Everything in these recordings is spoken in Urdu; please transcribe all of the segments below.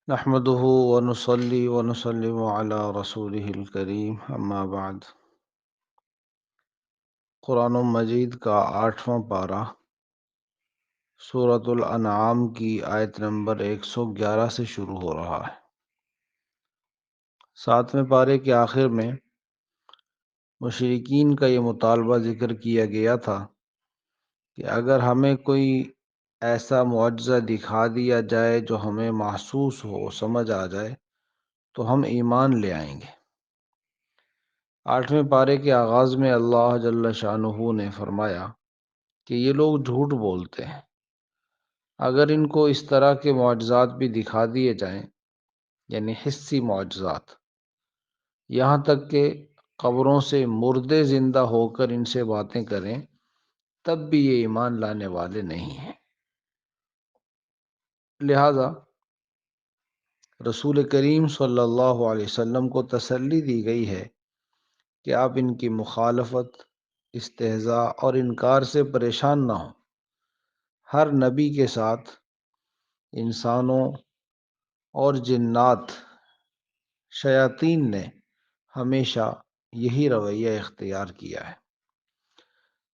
نحمده ونصلي ونسلم على رسوله الكريم اما بعد۔ قرآن مجید کا 8واں پارہ سورۃ الانعام کی آیت نمبر 111 سے شروع ہو رہا ہے۔ 7ویں پارے کے آخر میں مشرکین کا یہ مطالبہ ذکر کیا گیا تھا کہ اگر ہمیں کوئی ایسا معجزہ دکھا دیا جائے جو ہمیں محسوس ہو، سمجھ آ جائے، تو ہم ایمان لے آئیں گے۔ 8ویں پارے کے آغاز میں اللہ جل شانہ نے فرمایا کہ یہ لوگ جھوٹ بولتے ہیں۔ اگر ان کو اس طرح کے معجزات بھی دکھا دیے جائیں، یعنی حسی معجزات، یہاں تک کہ قبروں سے مردے زندہ ہو کر ان سے باتیں کریں، تب بھی یہ ایمان لانے والے نہیں ہیں۔ لہذا رسول کریم صلی اللہ علیہ وسلم کو تسلی دی گئی ہے کہ آپ ان کی مخالفت، استہزاء اور انکار سے پریشان نہ ہوں۔ ہر نبی کے ساتھ انسانوں اور جنات، شیاطین نے ہمیشہ یہی رویہ اختیار کیا ہے۔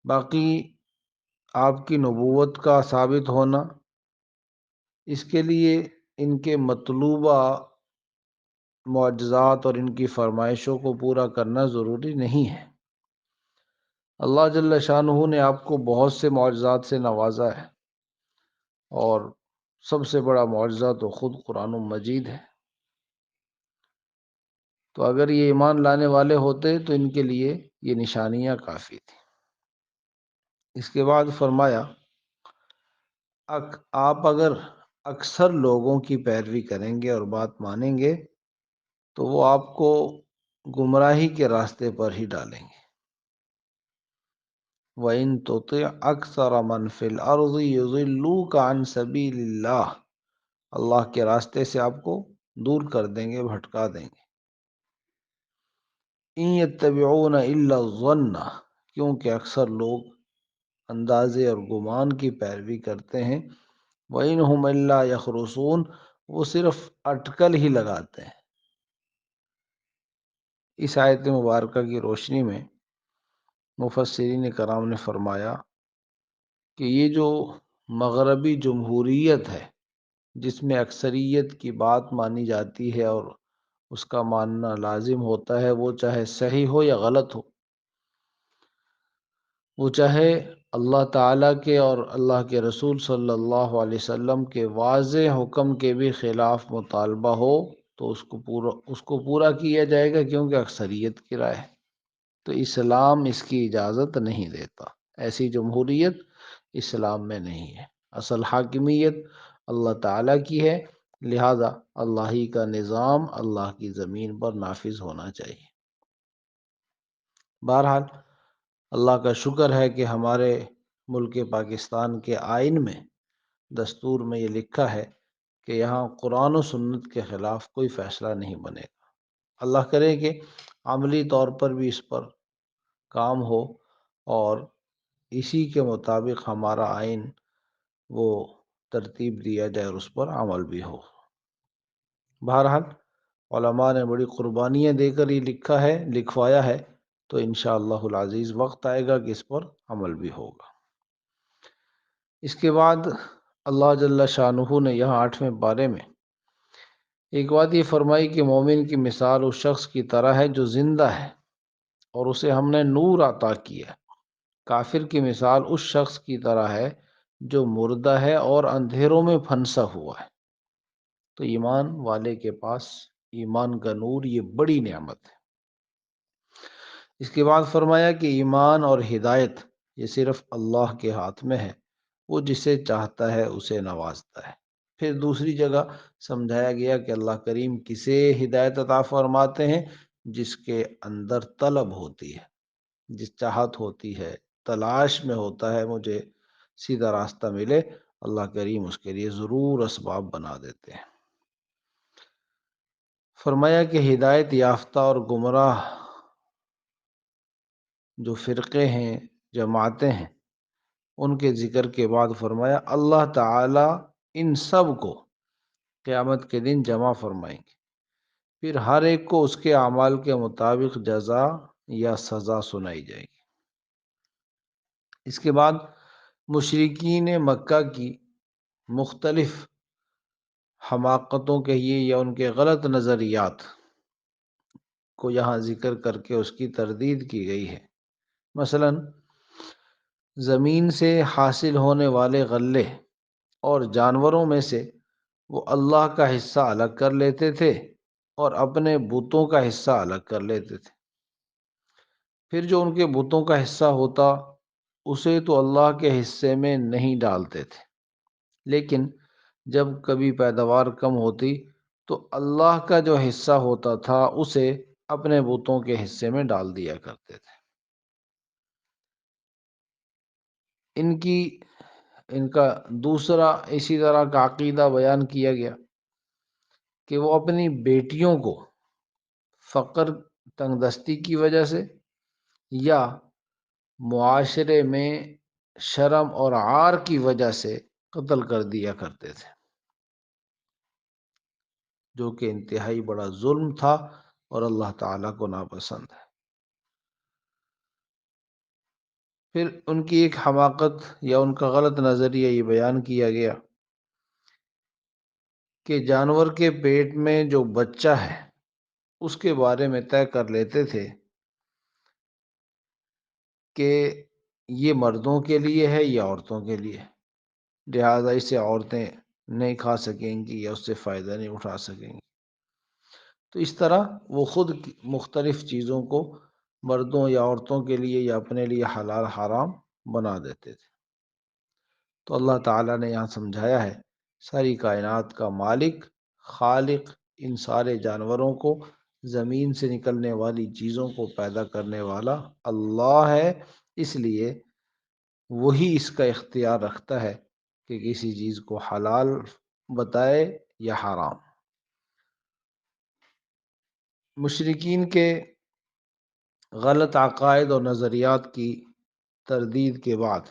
باقی آپ کی نبوت کا ثابت ہونا، اس کے لیے ان کے مطلوبہ معجزات اور ان کی فرمائشوں کو پورا کرنا ضروری نہیں ہے۔ اللہ جل شانہ نے آپ کو بہت سے معجزات سے نوازا ہے، اور سب سے بڑا معجزہ تو خود قرآن مجید ہے۔ تو اگر یہ ایمان لانے والے ہوتے تو ان کے لیے یہ نشانیاں کافی تھیں۔ اس کے بعد فرمایا، آپ اگر اکثر لوگوں کی پیروی کریں گے اور بات مانیں گے تو وہ آپ کو گمراہی کے راستے پر ہی ڈالیں گے۔ وَإِن تُطِعْ أَكْثَرَ مَنْ فِي الْأَرْضِ يُضِلُّوكَ عَنْ سَبِيلِ اللَّهِ، اللہ کے راستے سے آپ کو دور کر دیں گے، بھٹکا دیں گے۔ إِن يَتَّبِعُونَ إِلَّا الظَّنَّ، کیونکہ اکثر لوگ اندازے اور گمان کی پیروی کرتے ہیں۔ وَإِنْ هُمْ إِلَّا يَخْرُصُونَ، وہ صرف اٹکل ہی لگاتے ہیں۔ اس آیت مبارکہ کی روشنی میں مفسرین کرام نے فرمایا کہ یہ جو مغربی جمہوریت ہے، جس میں اکثریت کی بات مانی جاتی ہے اور اس کا ماننا لازم ہوتا ہے، وہ چاہے صحیح ہو یا غلط ہو، وہ چاہے اللہ تعالیٰ کے اور اللہ کے رسول صلی اللہ علیہ وسلم کے واضح حکم کے بھی خلاف مطالبہ ہو، تو اس کو پورا کیا جائے گا، کیونکہ اکثریت کی رائے ہے۔ تو اسلام اس کی اجازت نہیں دیتا۔ ایسی جمہوریت اسلام میں نہیں ہے۔ اصل حاکمیت اللہ تعالیٰ کی ہے، لہذا اللہ ہی کا نظام اللہ کی زمین پر نافذ ہونا چاہیے۔ بہرحال اللہ کا شکر ہے کہ ہمارے ملک پاکستان کے آئین میں، دستور میں یہ لکھا ہے کہ یہاں قرآن و سنت کے خلاف کوئی فیصلہ نہیں بنے گا۔ اللہ کرے کہ عملی طور پر بھی اس پر کام ہو اور اسی کے مطابق ہمارا آئین وہ ترتیب دیا جائے اور اس پر عمل بھی ہو۔ بہرحال علماء نے بڑی قربانیاں دے کر یہ لکھوایا ہے، تو انشاءاللہ العزیز وقت آئے گا کہ اس پر عمل بھی ہوگا۔ اس کے بعد اللہ جل شانہ نے یہاں 8ویں پارے میں ایک بات یہ فرمائی کہ مومن کی مثال اس شخص کی طرح ہے جو زندہ ہے اور اسے ہم نے نور عطا کیا۔ کافر کی مثال اس شخص کی طرح ہے جو مردہ ہے اور اندھیروں میں پھنسا ہوا ہے۔ تو ایمان والے کے پاس ایمان کا نور یہ بڑی نعمت ہے۔ اس کے بعد فرمایا کہ ایمان اور ہدایت یہ صرف اللہ کے ہاتھ میں ہے، وہ جسے چاہتا ہے اسے نوازتا ہے۔ پھر دوسری جگہ سمجھایا گیا کہ اللہ کریم کسے ہدایت عطا فرماتے ہیں، جس کے اندر طلب ہوتی ہے، جس چاہت ہوتی ہے، تلاش میں ہوتا ہے مجھے سیدھا راستہ ملے، اللہ کریم اس کے لیے ضرور اسباب بنا دیتے ہیں۔ فرمایا کہ ہدایت یافتہ اور گمراہ جو فرقے ہیں، جماعتیں ہیں، ان کے ذکر کے بعد فرمایا اللہ تعالیٰ ان سب کو قیامت کے دن جمع فرمائیں گے، پھر ہر ایک کو اس کے اعمال کے مطابق جزا یا سزا سنائی جائے گی۔ اس کے بعد مشرکین مکہ کی مختلف حماقتوں کے یا ان کے غلط نظریات کو یہاں ذکر کر کے اس کی تردید کی گئی ہے۔ مثلا زمین سے حاصل ہونے والے غلے اور جانوروں میں سے وہ اللہ کا حصہ الگ کر لیتے تھے اور اپنے بتوں کا حصہ الگ کر لیتے تھے، پھر جو ان کے بتوں کا حصہ ہوتا اسے تو اللہ کے حصے میں نہیں ڈالتے تھے، لیکن جب کبھی پیداوار کم ہوتی تو اللہ کا جو حصہ ہوتا تھا اسے اپنے بتوں کے حصے میں ڈال دیا کرتے تھے۔ ان کا دوسرا اسی طرح کا عقیدہ بیان کیا گیا کہ وہ اپنی بیٹیوں کو فقر، تنگ دستی کی وجہ سے یا معاشرے میں شرم اور عار کی وجہ سے قتل کر دیا کرتے تھے، جو کہ انتہائی بڑا ظلم تھا اور اللہ تعالیٰ کو ناپسند ہے۔ پھر ان کی ایک حماقت یا ان کا غلط نظریہ یہ بیان کیا گیا کہ جانور کے پیٹ میں جو بچہ ہے اس کے بارے میں طے کر لیتے تھے کہ یہ مردوں کے لیے ہے یا عورتوں کے لیے، لہذا اسے عورتیں نہیں کھا سکیں گی یا اس سے فائدہ نہیں اٹھا سکیں گی۔ تو اس طرح وہ خود مختلف چیزوں کو مردوں یا عورتوں کے لیے یا اپنے لیے حلال حرام بنا دیتے تھے۔ تو اللہ تعالیٰ نے یہاں سمجھایا ہے ساری کائنات کا مالک، خالق، ان سارے جانوروں کو، زمین سے نکلنے والی چیزوں کو پیدا کرنے والا اللہ ہے، اس لیے وہی اس کا اختیار رکھتا ہے کہ کسی چیز کو حلال بتائے یا حرام۔ مشرکین کے غلط عقائد اور نظریات کی تردید کے بعد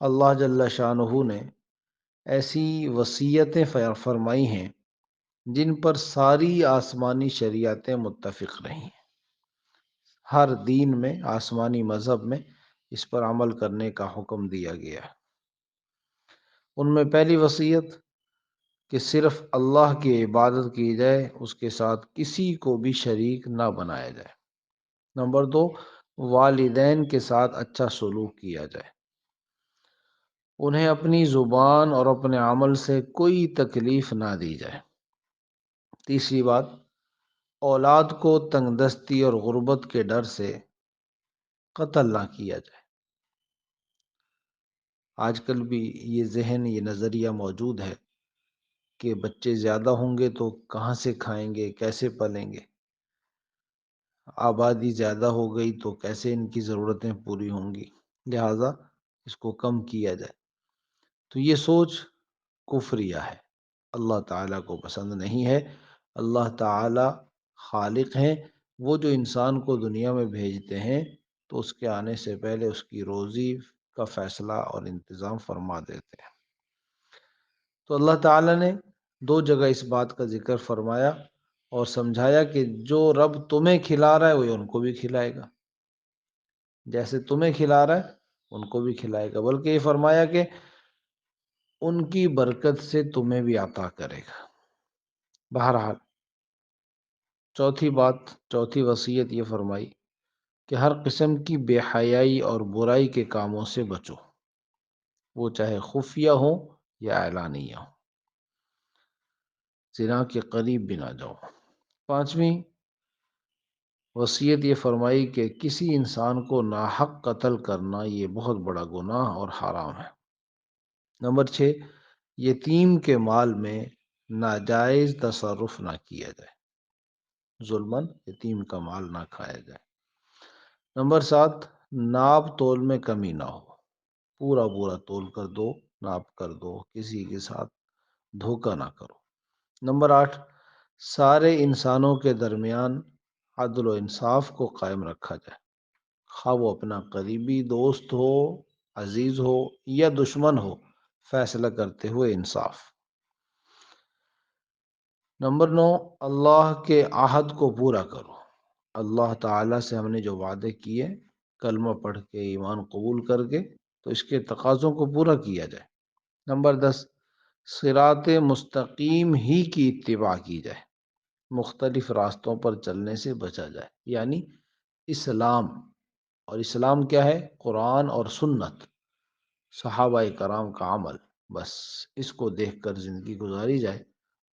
اللہ جل شانہ نے ایسی وصیتیں فرمائی ہیں جن پر ساری آسمانی شریعتیں متفق رہی ہیں۔ ہر دین میں، آسمانی مذہب میں اس پر عمل کرنے کا حکم دیا گیا ہے۔ ان میں پہلی وصیت کہ صرف اللہ کی عبادت کی جائے، اس کے ساتھ کسی کو بھی شریک نہ بنایا جائے۔ نمبر 2، والدین کے ساتھ اچھا سلوک کیا جائے، انہیں اپنی زبان اور اپنے عمل سے کوئی تکلیف نہ دی جائے۔ تیسری بات، اولاد کو تنگ دستی اور غربت کے ڈر سے قتل نہ کیا جائے۔ آج کل بھی یہ ذہن، یہ نظریہ موجود ہے کہ بچے زیادہ ہوں گے تو کہاں سے کھائیں گے، کیسے پلیں گے، آبادی زیادہ ہو گئی تو کیسے ان کی ضرورتیں پوری ہوں گی، لہٰذا اس کو کم کیا جائے۔ تو یہ سوچ کفریہ ہے، اللہ تعالیٰ کو پسند نہیں ہے۔ اللہ تعالیٰ خالق ہیں، وہ جو انسان کو دنیا میں بھیجتے ہیں تو اس کے آنے سے پہلے اس کی روزی کا فیصلہ اور انتظام فرما دیتے ہیں۔ تو اللہ تعالیٰ نے 2 جگہ اس بات کا ذکر فرمایا اور سمجھایا کہ جو رب تمہیں کھلا رہا ہے وہ ان کو بھی کھلائے گا، جیسے تمہیں کھلا رہا ہے ان کو بھی کھلائے گا، بلکہ یہ فرمایا کہ ان کی برکت سے تمہیں بھی عطا کرے گا۔ بہرحال چوتھی وصیت یہ فرمائی کہ ہر قسم کی بے حیائی اور برائی کے کاموں سے بچو، وہ چاہے خفیہ ہو یا اعلانیہ ہو، زنا کے قریب بھی نہ جاؤ۔ 5ویں وصیت یہ فرمائی کہ کسی انسان کو ناحق قتل کرنا یہ بہت بڑا گناہ اور حرام ہے۔ نمبر 6، یتیم کے مال میں ناجائز تصرف نہ کیا جائے، ظلماً یتیم کا مال نہ کھایا جائے۔ نمبر 7، ناپ تول میں کمی نہ ہو، پورا پورا تول کر دو، ناپ کر دو، کسی کے ساتھ دھوکہ نہ کرو۔ نمبر 8، سارے انسانوں کے درمیان عدل و انصاف کو قائم رکھا جائے، خواہ وہ اپنا قریبی دوست ہو، عزیز ہو یا دشمن ہو، فیصلہ کرتے ہوئے انصاف۔ نمبر 9، اللہ کے عہد کو پورا کرو۔ اللہ تعالیٰ سے ہم نے جو وعدے کیے، کلمہ پڑھ کے، ایمان قبول کر کے، تو اس کے تقاضوں کو پورا کیا جائے۔ نمبر 10، صراط مستقیم ہی کی اتباع کی جائے، مختلف راستوں پر چلنے سے بچا جائے، یعنی اسلام۔ اور اسلام کیا ہے؟ قرآن اور سنت، صحابہ کرام کا عمل، بس اس کو دیکھ کر زندگی گزاری جائے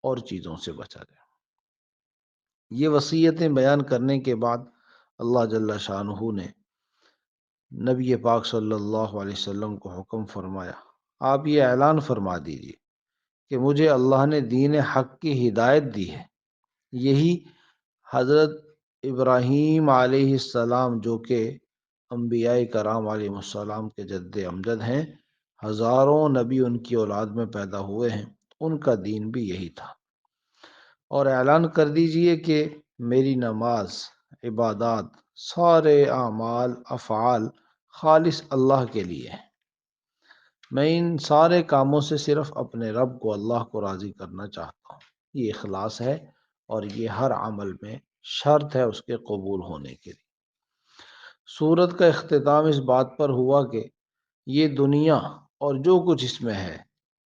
اور چیزوں سے بچا جائے۔ یہ وصیتیں بیان کرنے کے بعد اللہ جل شانہ نے نبی پاک صلی اللہ علیہ وسلم کو حکم فرمایا، آپ یہ اعلان فرما دیجیے کہ مجھے اللہ نے دین حق کی ہدایت دی ہے۔ یہی حضرت ابراہیم علیہ السلام، جو کہ انبیاء کرام علیہ السلام کے جد امجد ہیں، ہزاروں نبی ان کی اولاد میں پیدا ہوئے ہیں، ان کا دین بھی یہی تھا۔ اور اعلان کر دیجئے کہ میری نماز، عبادات، سارے اعمال، افعال خالص اللہ کے لیے ہیں۔ میں ان سارے کاموں سے صرف اپنے رب کو، اللہ کو راضی کرنا چاہتا ہوں۔ یہ اخلاص ہے، اور یہ ہر عمل میں شرط ہے اس کے قبول ہونے کے لیے۔ سورت کا اختتام اس بات پر ہوا کہ یہ دنیا اور جو کچھ اس میں ہے،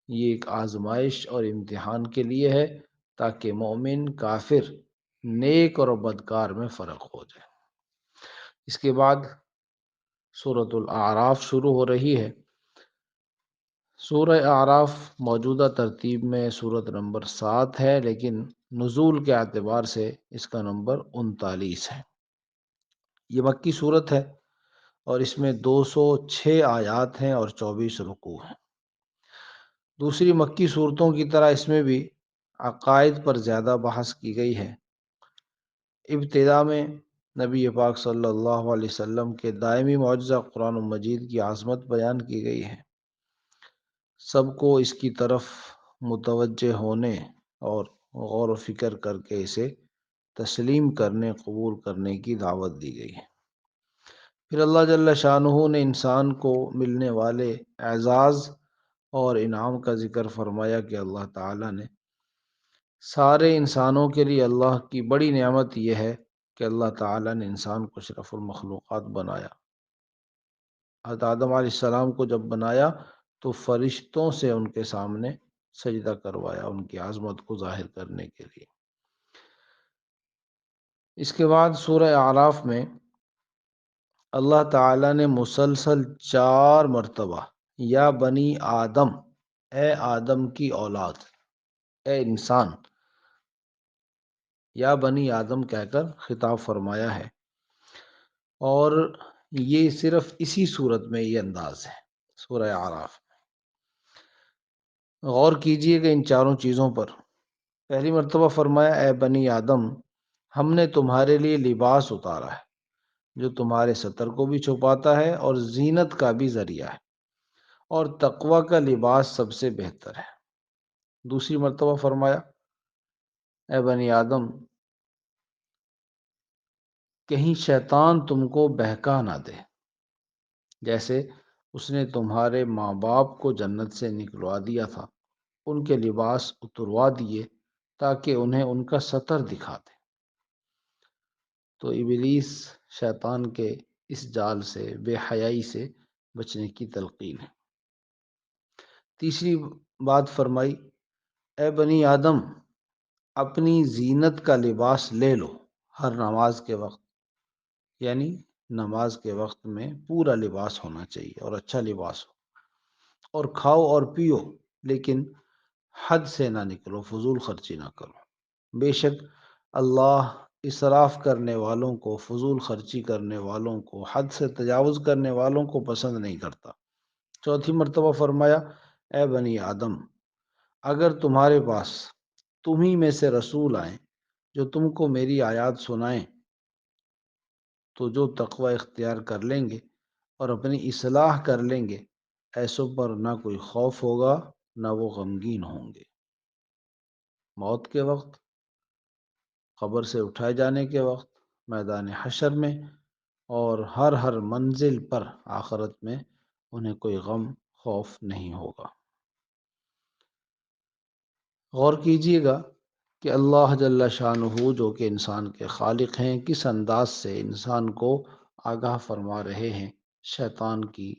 یہ ایک آزمائش اور امتحان کے لیے ہے، تاکہ مومن، کافر، نیک اور بدکار میں فرق ہو جائے۔ اس کے بعد سورۃ الاعراف شروع ہو رہی ہے۔ سورہ اعراف موجودہ ترتیب میں سورت نمبر 7 ہے، لیکن نزول کے اعتبار سے اس کا نمبر 39 ہے۔ یہ مکی صورت ہے، اور اس میں 206 آیات ہیں اور 24 رکوع ہیں۔ دوسری مکی صورتوں کی طرح اس میں بھی عقائد پر زیادہ بحث کی گئی ہے۔ ابتدا میں نبی پاک صلی اللہ علیہ وسلم کے دائمی معجزہ قرآن مجید کی عظمت بیان کی گئی ہے۔ سب کو اس کی طرف متوجہ ہونے اور غور و فکر کر کے اسے تسلیم کرنے، قبول کرنے کی دعوت دی گئی ہے۔ پھر اللہ جل شانہ نے انسان کو ملنے والے اعزاز اور انعام کا ذکر فرمایا کہ اللہ تعالیٰ نے سارے انسانوں کے لیے، اللہ کی بڑی نعمت یہ ہے کہ اللہ تعالیٰ نے انسان کو اشرف المخلوقات بنایا۔ حضرت آدم علیہ السلام کو جب بنایا تو فرشتوں سے ان کے سامنے سجدہ کروایا، ان کی عظمت کو ظاہر کرنے کے لیے۔ اس کے بعد سورہ اعراف میں اللہ تعالیٰ نے مسلسل 4 مرتبہ یا بنی آدم، اے آدم کی اولاد، اے انسان، یا بنی آدم کہہ کر خطاب فرمایا ہے۔ اور یہ صرف اسی صورت میں یہ انداز ہے، سورہ اعراف۔ غور کیجئے کہ ان چاروں چیزوں پر پہلی مرتبہ فرمایا، اے بنی آدم، ہم نے تمہارے لیے لباس اتارا ہے جو تمہارے ستر کو بھی چھپاتا ہے اور زینت کا بھی ذریعہ ہے، اور تقوی کا لباس سب سے بہتر ہے۔ دوسری مرتبہ فرمایا، اے بنی آدم، کہیں شیطان تم کو بہکا نہ دے، جیسے اس نے تمہارے ماں باپ کو جنت سے نکلوا دیا تھا، ان کے لباس اتروا دیے تاکہ انہیں ان کا ستر دکھا دے۔ تو ابلیس، شیطان کے اس جال سے، بے حیائی سے بچنے کی تلقین ہے۔ تیسری بات فرمائی، اے بنی آدم، اپنی زینت کا لباس لے لو ہر نماز کے وقت، یعنی نماز کے وقت میں پورا لباس ہونا چاہیے اور اچھا لباس ہو، اور کھاؤ اور پیو، لیکن حد سے نہ نکلو، فضول خرچی نہ کرو۔ بے شک اللہ اسراف کرنے والوں کو، فضول خرچی کرنے والوں کو، حد سے تجاوز کرنے والوں کو پسند نہیں کرتا۔ چوتھی مرتبہ فرمایا، اے بنی آدم، اگر تمہارے پاس تمہیں میں سے رسول آئیں جو تم کو میری آیات سنائیں، تو جو تقوی اختیار کر لیں گے اور اپنی اصلاح کر لیں گے، ایسوں پر نہ کوئی خوف ہوگا، نہ وہ غمگین ہوں گے۔ موت کے وقت، قبر سے اٹھائے جانے کے وقت، میدان حشر میں، اور ہر منزل پر آخرت میں انہیں کوئی غم، خوف نہیں ہوگا۔ غور کیجئے گا کہ اللہ جل شانہ جو کہ انسان کے خالق ہیں کس انداز سے انسان کو آگاہ فرما رہے ہیں شیطان کی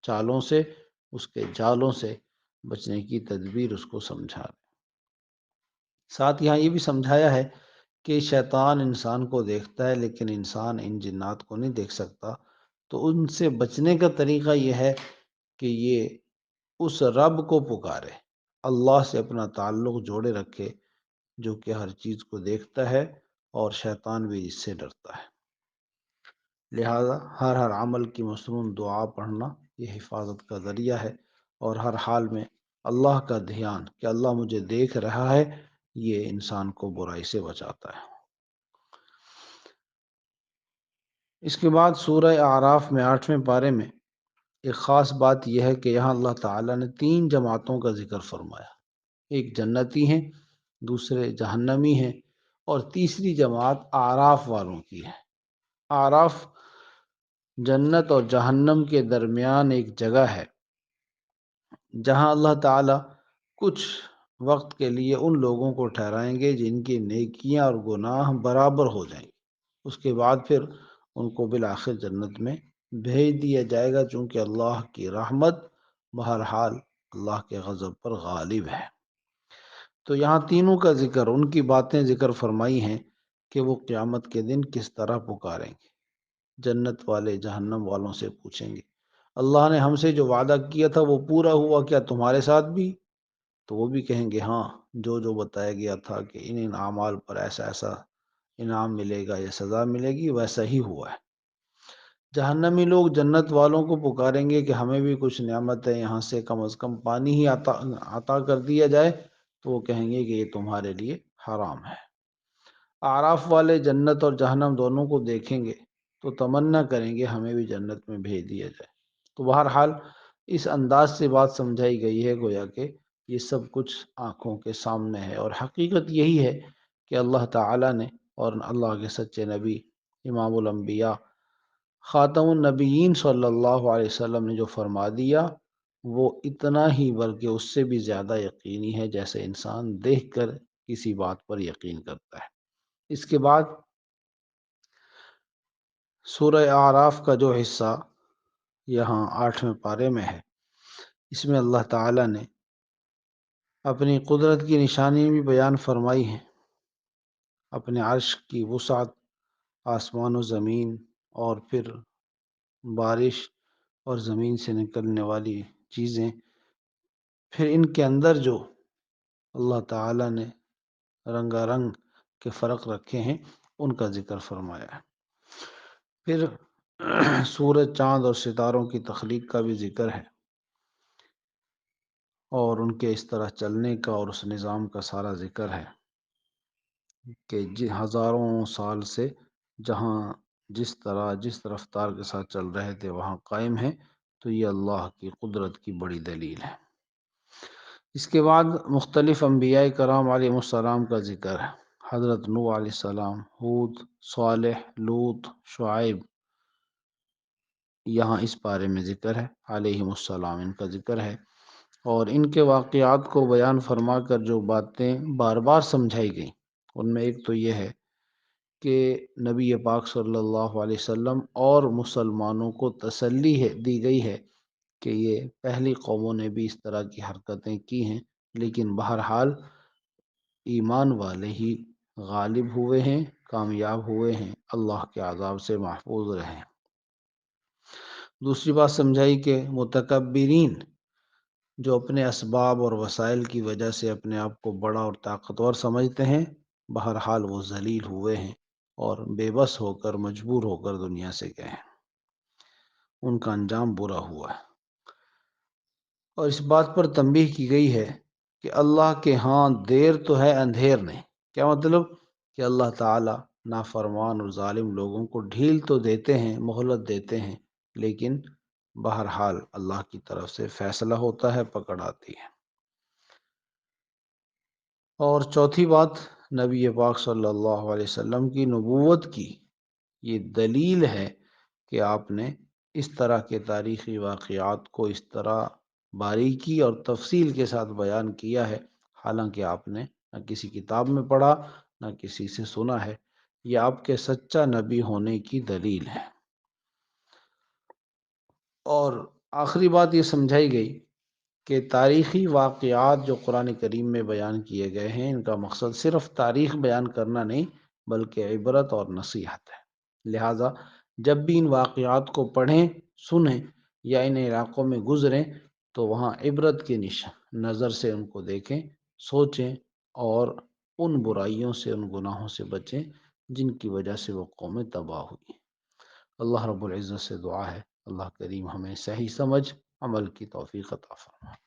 چالوں سے، اس کے جالوں سے بچنے کی تدبیر اس کو سمجھا رہے ہیں۔ ساتھ یہاں یہ بھی سمجھایا ہے کہ شیطان انسان کو دیکھتا ہے لیکن انسان ان جنات کو نہیں دیکھ سکتا، تو ان سے بچنے کا طریقہ یہ ہے کہ یہ اس رب کو پکارے، اللہ سے اپنا تعلق جوڑے رکھے جو کہ ہر چیز کو دیکھتا ہے اور شیطان بھی اس سے ڈرتا ہے۔ لہذا ہر عمل کی مصنون دعا پڑھنا یہ حفاظت کا ذریعہ ہے، اور ہر حال میں اللہ کا دھیان کہ اللہ مجھے دیکھ رہا ہے یہ انسان کو برائی سے بچاتا ہے۔ اس کے بعد سورہ اعراف میں 8ویں پارے میں ایک خاص بات یہ ہے کہ یہاں اللہ تعالیٰ نے 3 جماعتوں کا ذکر فرمایا، ایک جنتی ہیں، دوسرے جہنمی ہیں، اور تیسری جماعت اعراف والوں کی ہے۔ اعراف جنت اور جہنم کے درمیان ایک جگہ ہے جہاں اللہ تعالیٰ کچھ وقت کے لیے ان لوگوں کو ٹھہرائیں گے جن کی نیکیاں اور گناہ برابر ہو جائیں گے، اس کے بعد پھر ان کو بالآخر جنت میں بھیج دیا جائے گا، چونکہ اللہ کی رحمت بہرحال اللہ کے غضب پر غالب ہے۔ تو یہاں تینوں کا ذکر، ان کی باتیں ذکر فرمائی ہیں کہ وہ قیامت کے دن کس طرح پکاریں گے۔ جنت والے جہنم والوں سے پوچھیں گے اللہ نے ہم سے جو وعدہ کیا تھا وہ پورا ہوا کیا تمہارے ساتھ بھی؟ تو وہ بھی کہیں گے ہاں، جو جو بتایا گیا تھا کہ ان اعمال پر ایسا ایسا انعام ملے گا یا سزا ملے گی ویسا ہی ہوا ہے۔ جہنمی لوگ جنت والوں کو پکاریں گے کہ ہمیں بھی کچھ نعمت ہے، یہاں سے کم از کم پانی ہی عطا کر دیا جائے، تو وہ کہیں گے کہ یہ تمہارے لیے حرام ہے۔ اعراف والے جنت اور جہنم دونوں کو دیکھیں گے تو تمنا کریں گے ہمیں بھی جنت میں بھیج دیا جائے۔ تو بہرحال اس انداز سے بات سمجھائی گئی ہے گویا کہ یہ سب کچھ آنکھوں کے سامنے ہے، اور حقیقت یہی ہے کہ اللہ تعالیٰ نے اور اللہ کے سچے نبی امام الانبیاء خاتم النبیین صلی اللہ علیہ وسلم نے جو فرما دیا وہ اتنا ہی بلکہ اس سے بھی زیادہ یقینی ہے جیسے انسان دیکھ کر کسی بات پر یقین کرتا ہے۔ اس کے بعد سورہ اعراف کا جو حصہ یہاں 8ویں پارے میں ہے، اس میں اللہ تعالیٰ نے اپنی قدرت کی نشانی بھی بیان فرمائی ہیں، اپنے عرش کی وسعت، آسمان و زمین، اور پھر بارش اور زمین سے نکلنے والی چیزیں، پھر ان کے اندر جو اللہ تعالیٰ نے رنگا رنگ کے فرق رکھے ہیں ان کا ذکر فرمایا ہے۔ پھر سورج، چاند اور ستاروں کی تخلیق کا بھی ذکر ہے، اور ان کے اس طرح چلنے کا اور اس نظام کا سارا ذکر ہے کہ ہزاروں سال سے جہاں جس طرح جس رفتار کے ساتھ چل رہے تھے وہاں قائم ہیں، تو یہ اللہ کی قدرت کی بڑی دلیل ہے۔ اس کے بعد مختلف انبیاء کرام علیہ السلام کا ذکر ہے، حضرت نوح علیہ السلام، ہود، صالح، لوط، شعیب، یہاں اس بارے میں ذکر ہے، علیہ السلام ان کا ذکر ہے، اور ان کے واقعات کو بیان فرما کر جو باتیں بار بار سمجھائی گئیں ان میں ایک تو یہ ہے کہ نبی پاک صلی اللہ علیہ وسلم اور مسلمانوں کو تسلی دی گئی ہے کہ یہ پہلی قوموں نے بھی اس طرح کی حرکتیں کی ہیں، لیکن بہرحال ایمان والے ہی غالب ہوئے ہیں، کامیاب ہوئے ہیں، اللہ کے عذاب سے محفوظ رہے۔ دوسری بات سمجھائی کہ متکبرین جو اپنے اسباب اور وسائل کی وجہ سے اپنے آپ کو بڑا اور طاقتور سمجھتے ہیں، بہرحال وہ ذلیل ہوئے ہیں اور بے بس ہو کر مجبور ہو کر دنیا سے گئے ہیں، ان کا انجام برا ہوا ہے۔ اور اس بات پر تنبیہ کی گئی ہے کہ اللہ کے ہاں دیر تو ہے اندھیر نہیں۔ کیا مطلب؟ کہ اللہ تعالیٰ نافرمان اور ظالم لوگوں کو ڈھیل تو دیتے ہیں، مہلت دیتے ہیں، لیکن بہرحال اللہ کی طرف سے فیصلہ ہوتا ہے، پکڑ آتی ہے۔ اور چوتھی بات، نبی پاک صلی اللہ علیہ وسلم کی نبوت کی یہ دلیل ہے کہ آپ نے اس طرح کے تاریخی واقعات کو اس طرح باریکی اور تفصیل کے ساتھ بیان کیا ہے، حالانکہ آپ نے نہ کسی کتاب میں پڑھا، نہ کسی سے سنا ہے۔ یہ آپ کے سچا نبی ہونے کی دلیل ہے۔ اور آخری بات یہ سمجھائی گئی کہ تاریخی واقعات جو قرآن کریم میں بیان کیے گئے ہیں، ان کا مقصد صرف تاریخ بیان کرنا نہیں بلکہ عبرت اور نصیحت ہے۔ لہٰذا جب بھی ان واقعات کو پڑھیں، سنیں یا ان علاقوں میں گزریں تو وہاں عبرت کی نظر سے ان کو دیکھیں، سوچیں اور ان برائیوں سے، ان گناہوں سے بچیں جن کی وجہ سے وہ قومیں تباہ ہوئی۔ اللہ رب العزت سے دعا ہے اللہ کریم ہمیں صحیح سمجھ عمل کی توفیق عطا فرمائے۔